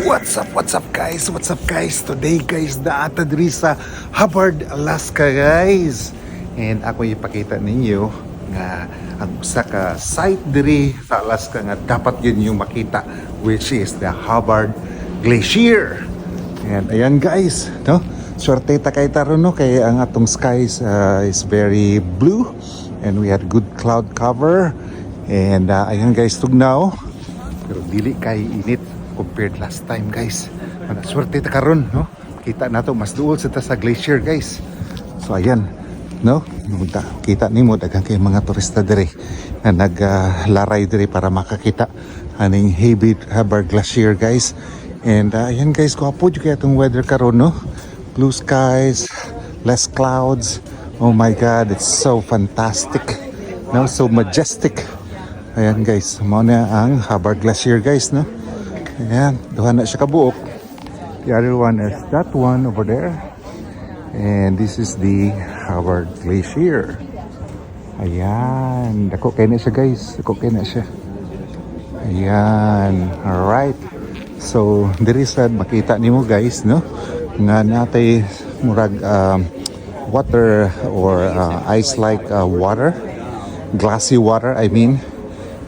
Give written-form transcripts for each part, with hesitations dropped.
What's up guys? What's up guys? Today guys, daata diri sa Hubbard, Alaska guys. And ako ipakita ninyo nga ang usa ka site diri sa Alaska nga dapat yun yung makita, which is the Hubbard Glacier. And ayan guys, no? Swerte ta kay taron no kay ang atong skies is very blue and we had good cloud cover. And ayan guys, tugnaw pero dili kay init compared last time guys. Swerte ta karon no. Kita nato mas duol sa ta sa glacier guys. So ayan no, kita nimo daghang kay mga turista diri na naglaray diri para makakita aning Hubbard Glacier guys. And ayan guys, gwapo jud kay atong weather karon no. Blue skies, less clouds. Oh my god, it's so fantastic. No, so majestic. Ayan guys, mao na ang Hubbard Glacier guys no. Ayan, duha na siya kabuok. The other one is that one over there. And this is the Hubbard Glacier. Ayan, dako kay na siya guys. Dako kay na siya. Ayan, alright. So, diri sad makita nimo guys, no? Nga natay murag water or ice-like water. Glassy water, I mean.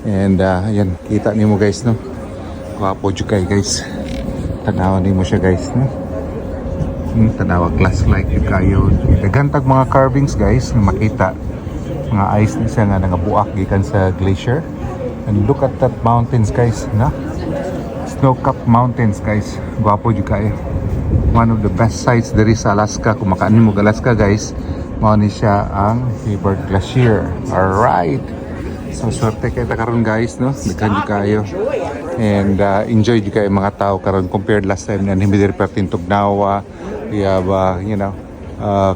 And ayan, kita nimo guys, no? Wapo jud kay guys. Tanaw nimo siya guys, no? Tanawa glass-like jud kayo. Daghan tag mga carvings guys na makita. Mga ice ni siya nga nangabuak gikan sa glacier. And look at that mountains guys, no? Snow-capped mountains guys. Gwapo jud kayo. One of the best sites diri sa Alaska. Kung makaan mo Alaska guys, mao ni siya ang Hubbard Glacier. Alright. So swerte kay ta karon guys no. Daghan jud kayo. And enjoy jud kayo mga tao karon compared last time na hindi diri pertin tugnawa. We have you know,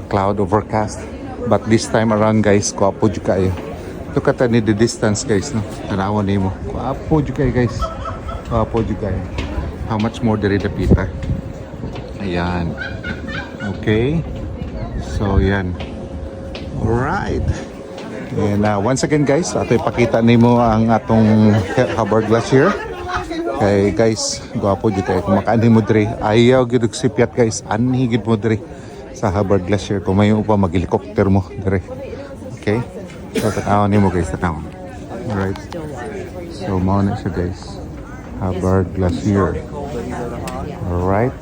cloud overcast. But this time around guys, gwapo jud kayo. Look at the distance guys no. Tanawan nimo. Gwapo jud kayo guys. Gwapo jud kayo. How much more diri dapita? Ayan. Okay. So yan. Alright. And once again guys, ato ipakita nimo ang atong Hubbard Glacier. Kay guys, gwapo jud kay kung makaanhi mo diri. Ayaw gyud sipiat guys, anhi gyud mo diri sa Hubbard Glacier. Kung may upa mag-helicopter mo diri. Okay? So tanaw nimo guys, tanaw. Alright. So mao na siya guys. Hubbard Glacier. Alright.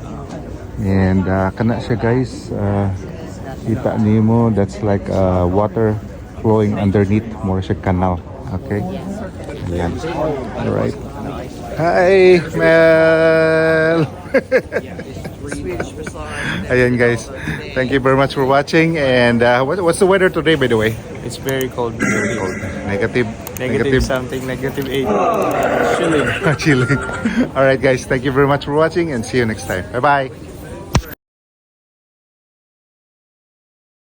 And kana siya guys, kita nimo, that's like water flowing underneath, more siya canal. Okay? Ayan. Alright. Hi, Mel! Ayan guys, thank you very much for watching. And what's the weather today by the way? It's very cold, very cold. Negative Something, -8. Chilling. Chilling. Alright guys, thank you very much for watching and see you next time. Bye bye.